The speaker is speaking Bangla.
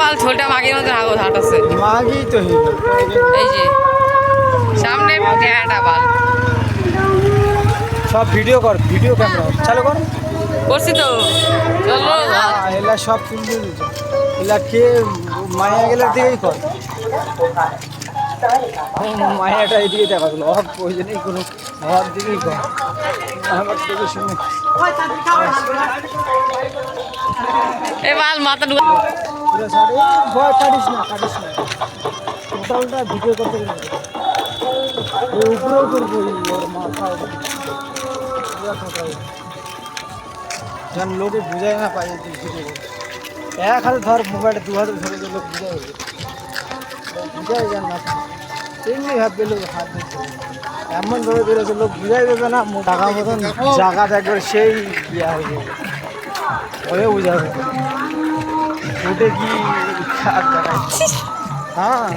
পাল ছোলটা মাগির মতো হাগো হাঁটাছে মাগি তো এই যে সামনে টেরাটা পাল সব ভিডিও কর, ভিডিও ক্যামেরা চালু কর। করছি তো চলো এলা সব তুলতে দিচ্ছে, এলা কে মায়া গেলার দিকেই কর। মায়াটা এদিকে দেখা গেলো, অভাব প্রয়োজন নেই কোনো, অভাব দিকেই কর। আমার থেকে শুনে এ পাল মাথা ঢুকা পুরো সাড়ে ভয় কাটিস না, কাটিস না। টোটালটা ভিডিও করতে গেলে উপরেও করবো ওর মাথা পুরো টোটাল যেন লোকে বুঝায় না পাই ভিডিও। এক হাতে ধর মোবাইলটা, দু হাতে ধরে লোক বুঝাই হবে, বুঝাই যান না তেমনি ভাববে লোক হাত দিচ্ছে এমন ধরে বেরোচ্ছে লোক বুঝাই দেবে না। টাকা মতন জায়গাটা একবার সেই ইয়া হয়ে যাবে, ওয়ে বুঝাবে ওটে কি আর জায়গায়। হ্যাঁ